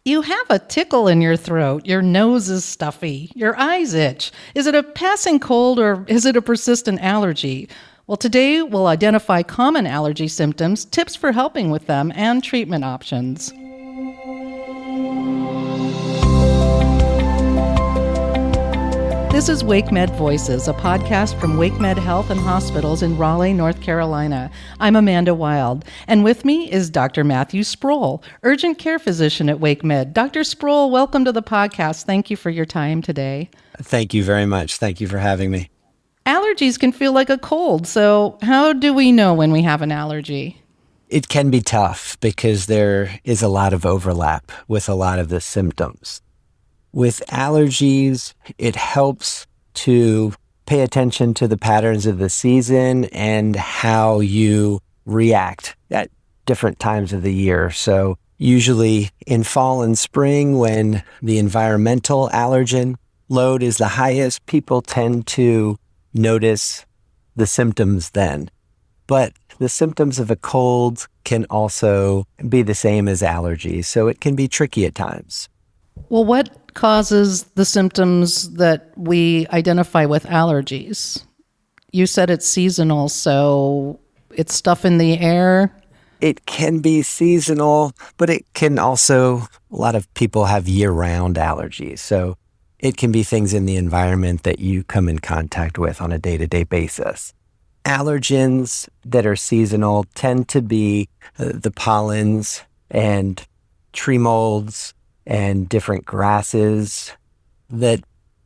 You have a tickle in your throat, your nose is stuffy, your eyes itch. Is it a passing cold or is it a persistent allergy? Well, today we'll identify common allergy symptoms, tips for helping with them, and treatment options. This is WakeMed Voices, a podcast from WakeMed Health and Hospitals in Raleigh, North Carolina. I'm Amanda Wild, and with me is Dr. Matthew Sproul, urgent care physician at WakeMed. Dr. Sproul, welcome to the podcast. Thank you for your time today. Thank you very much. Thank you for having me. Allergies can feel like a cold, so how do we know when we have an allergy? It can be tough because there is a lot of overlap with a lot of the symptoms. With allergies, it helps to pay attention to the patterns of the season and how you react at different times of the year. So usually in fall and spring, when the environmental allergen load is the highest, people tend to notice the symptoms then. But the symptoms of a cold can also be the same as allergies, so it can be tricky at times. Well, what causes the symptoms that we identify with allergies? You said it's seasonal, so it's stuff in the air? It can be seasonal, but it can also, a lot of people have year-round allergies. So it can be things in the environment that you come in contact with on a day-to-day basis. Allergens that are seasonal tend to be the pollens and tree molds and different grasses that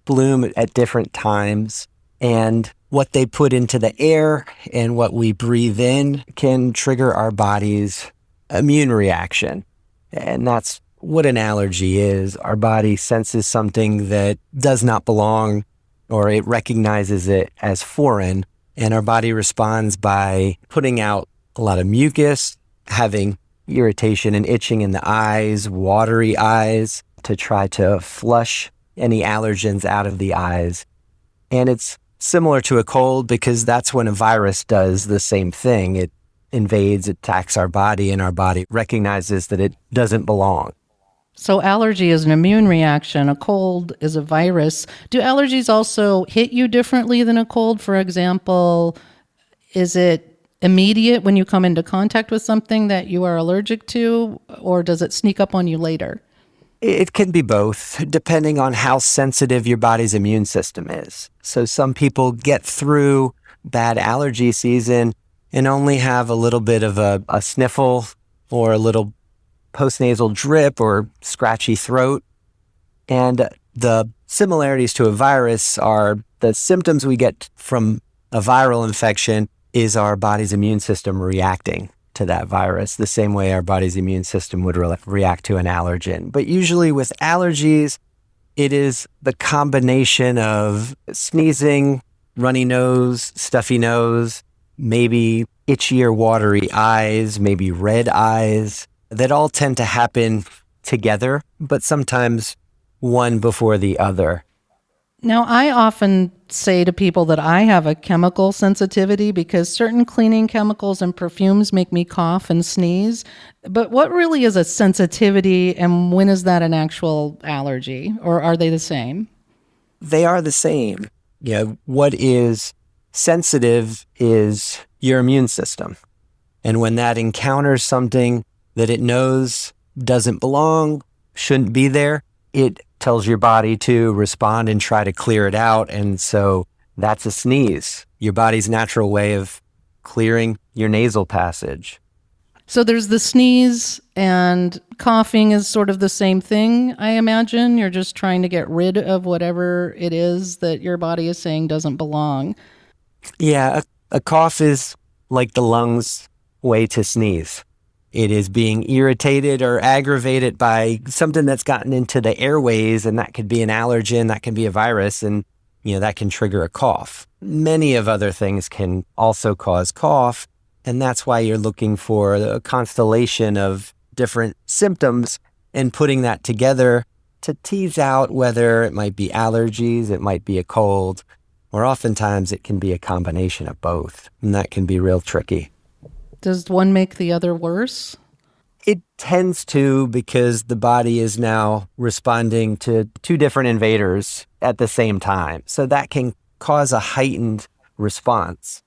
bloom at different times. And what they put into the air and what we breathe in can trigger our body's immune reaction. And that's what an allergy is. Our body senses something that does not belong, or it recognizes it as foreign, and our body responds by putting out a lot of mucus, having irritation and itching in the eyes, watery eyes, to try to flush any allergens out of the eyes. And it's similar to a cold because that's when a virus does the same thing. It invades, attacks our body, and our body recognizes that it doesn't belong. So allergy is an immune reaction. A cold is a virus. Do allergies also hit you differently than a cold? For example, is it immediate when you come into contact with something that you are allergic to, or does it sneak up on you later? It can be both, depending on how sensitive your body's immune system is. So some people get through bad allergy season and only have a little bit of a sniffle or a little postnasal drip or scratchy throat. And the similarities to a virus are the symptoms we get from a viral infection is our body's immune system reacting to that virus the same way our body's immune system would react to an allergen. But usually with allergies, it is the combination of sneezing, runny nose, stuffy nose, maybe itchy or watery eyes, maybe red eyes, that all tend to happen together, but sometimes one before the other. Now, I often say to people that I have a chemical sensitivity because certain cleaning chemicals and perfumes make me cough and sneeze. But what really is a sensitivity, and when is that an actual allergy, or are they the same? They are the same. What is sensitive is your immune system. And when that encounters something that it knows doesn't belong, shouldn't be there, it tells your body to respond and try to clear it out. And so that's a sneeze, your body's natural way of clearing your nasal passage. So there's the sneeze, and coughing is sort of the same thing, I imagine. You're just trying to get rid of whatever it is that your body is saying doesn't belong. Yeah, a cough is like the lungs' way to sneeze. It is being irritated or aggravated by something that's gotten into the airways, and that could be an allergen, that can be a virus, and that can trigger a cough. Many of other things can also cause cough, and that's why you're looking for a constellation of different symptoms and putting that together to tease out whether it might be allergies, it might be a cold, or oftentimes it can be a combination of both, and that can be real tricky. Does one make the other worse? It tends to, because the body is now responding to two different invaders at the same time. So that can cause a heightened response.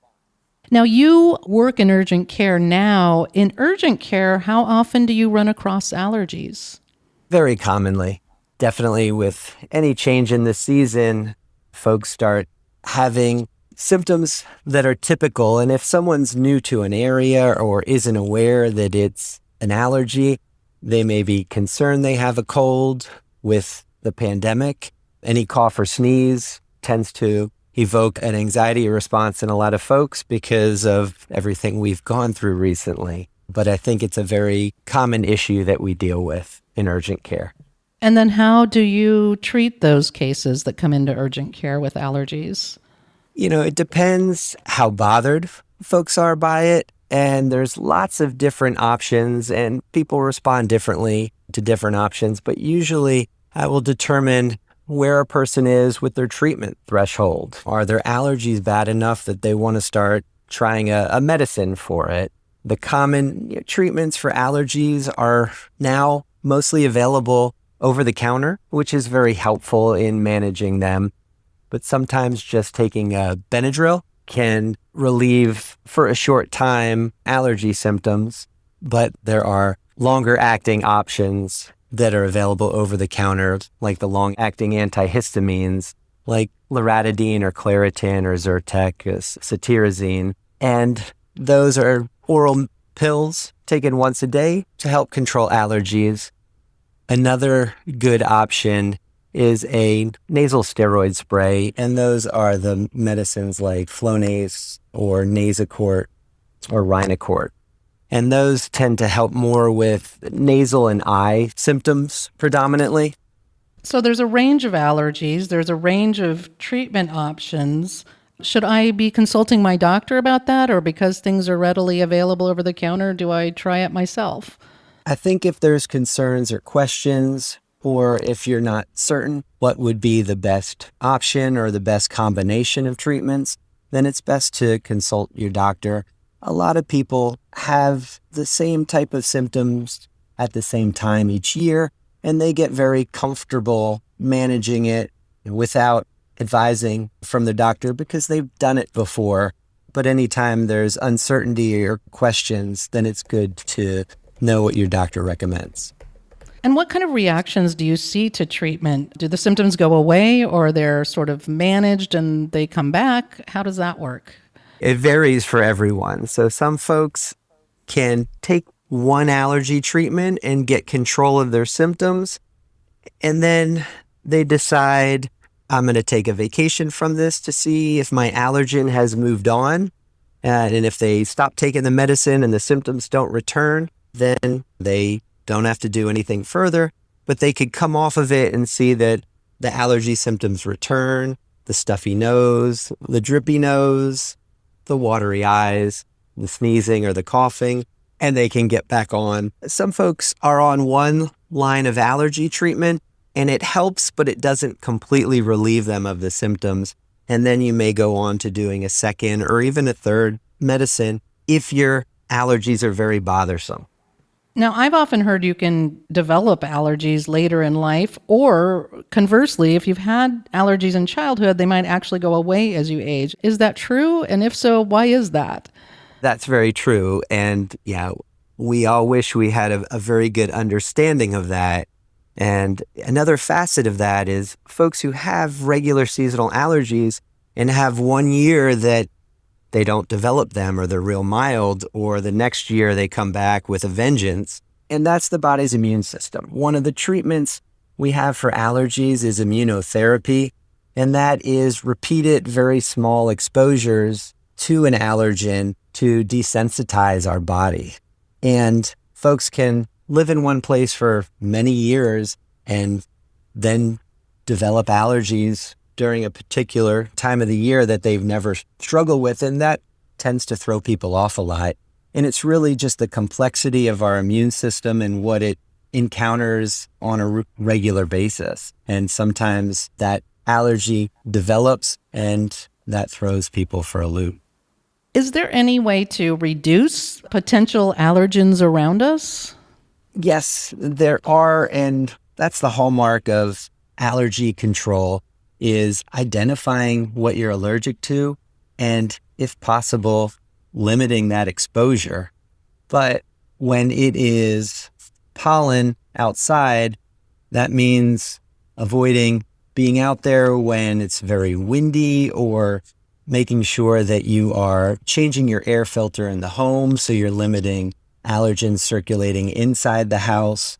Now, you work in urgent care now. In urgent care, how often do you run across allergies? Very commonly. Definitely with any change in the season, folks start having symptoms that are typical. And if someone's new to an area or isn't aware that it's an allergy, they may be concerned they have a cold. With the pandemic, any cough or sneeze tends to evoke an anxiety response in a lot of folks because of everything we've gone through recently. But I think it's a very common issue that we deal with in urgent care. And then how do you treat those cases that come into urgent care with allergies? It depends how bothered folks are by it. And there's lots of different options, and people respond differently to different options. But usually I will determine where a person is with their treatment threshold. Are their allergies bad enough that they want to start trying a medicine for it? The common treatments for allergies are now mostly available over the counter, which is very helpful in managing them. But sometimes just taking a Benadryl can relieve for a short time allergy symptoms, but there are longer acting options that are available over the counter, like the long acting antihistamines, like loratadine or Claritin or Zyrtec, cetirizine. And those are oral pills taken once a day to help control allergies. Another good option is a nasal steroid spray, and those are the medicines like Flonase or Nasacort or Rhinocort. And those tend to help more with nasal and eye symptoms predominantly. So there's a range of allergies, there's a range of treatment options. Should I be consulting my doctor about that, or because things are readily available over the counter, do I try it myself? I think if there's concerns or questions, or if you're not certain what would be the best option or the best combination of treatments, then it's best to consult your doctor. A lot of people have the same type of symptoms at the same time each year, and they get very comfortable managing it without advising from the doctor because they've done it before. But anytime there's uncertainty or questions, then it's good to know what your doctor recommends. And what kind of reactions do you see to treatment? Do the symptoms go away, or they're sort of managed and they come back? How does that work? It varies for everyone. So some folks can take one allergy treatment and get control of their symptoms, and then they decide, I'm going to take a vacation from this to see if my allergen has moved on. And if they stop taking the medicine and the symptoms don't return, then they don't have to do anything further, but they could come off of it and see that the allergy symptoms return, the stuffy nose, the drippy nose, the watery eyes, the sneezing or the coughing, and they can get back on. Some folks are on one line of allergy treatment and it helps, but it doesn't completely relieve them of the symptoms. And then you may go on to doing a second or even a third medicine if your allergies are very bothersome. Now, I've often heard you can develop allergies later in life, or conversely, if you've had allergies in childhood, they might actually go away as you age. Is that true? And if so, why is that? That's very true. And yeah, we all wish we had a very good understanding of that. And another facet of that is folks who have regular seasonal allergies and have 1 year that they don't develop them or they're real mild, or the next year they come back with a vengeance. And that's the body's immune system. One of the treatments we have for allergies is immunotherapy, and that is repeated very small exposures to an allergen to desensitize our body. And folks can live in one place for many years and then develop allergies during a particular time of the year that they've never struggled with, and that tends to throw people off a lot. And it's really just the complexity of our immune system and what it encounters on a regular basis. And sometimes that allergy develops and that throws people for a loop. Is there any way to reduce potential allergens around us? Yes, there are, and that's the hallmark of allergy control is identifying what you're allergic to and, if possible, limiting that exposure. But when it is pollen outside, that means avoiding being out there when it's very windy or making sure that you are changing your air filter in the home so you're limiting allergens circulating inside the house.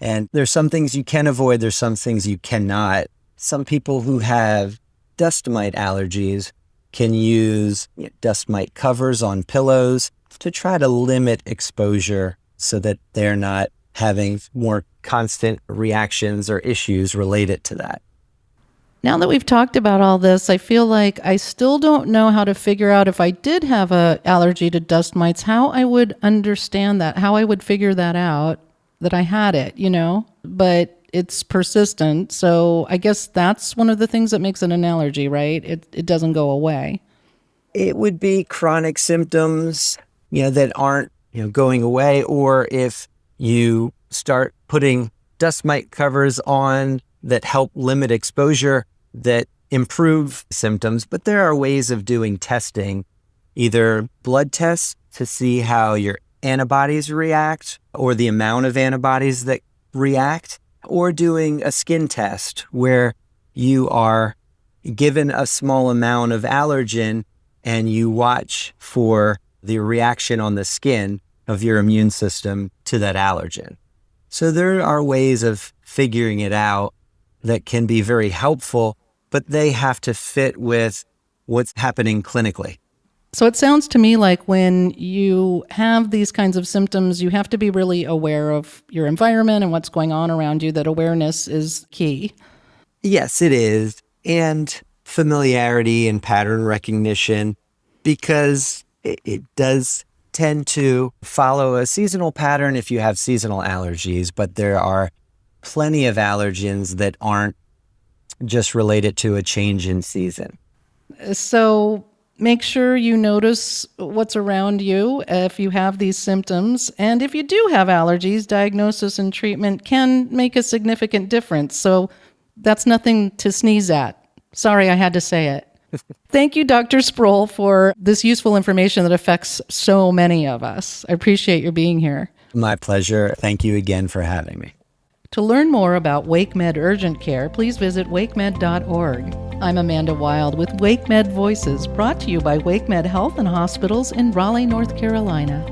And there's some things you can avoid, there's some things you cannot. Some people who have dust mite allergies can use dust mite covers on pillows to try to limit exposure so that they're not having more constant reactions or issues related to that. Now that we've talked about all this, I feel like I still don't know how to figure out if I did have an allergy to dust mites, how I would understand that, how I would figure that out, that I had it, but it's persistent. So I guess that's one of the things that makes it an allergy, right? It doesn't go away. It would be chronic symptoms, that aren't, going away, or if you start putting dust mite covers on that help limit exposure, that improve symptoms. But there are ways of doing testing, either blood tests to see how your antibodies react or the amount of antibodies that react, or doing a skin test where you are given a small amount of allergen and you watch for the reaction on the skin of your immune system to that allergen. So there are ways of figuring it out that can be very helpful, but they have to fit with what's happening clinically. So it sounds to me like when you have these kinds of symptoms, you have to be really aware of your environment and what's going on around you, that awareness is key. Yes, it is. And familiarity and pattern recognition, because it does tend to follow a seasonal pattern if you have seasonal allergies, but there are plenty of allergens that aren't just related to a change in season. So make sure you notice what's around you if you have these symptoms. And if you do have allergies, diagnosis and treatment can make a significant difference. So that's nothing to sneeze at. Sorry, I had to say it. Thank you, Dr. Sproul, for this useful information that affects so many of us. I appreciate your being here. My pleasure. Thank you again for having me. To learn more about WakeMed Urgent Care, please visit wakemed.org. I'm Amanda Wild with WakeMed Voices, brought to you by WakeMed Health and Hospitals in Raleigh, North Carolina.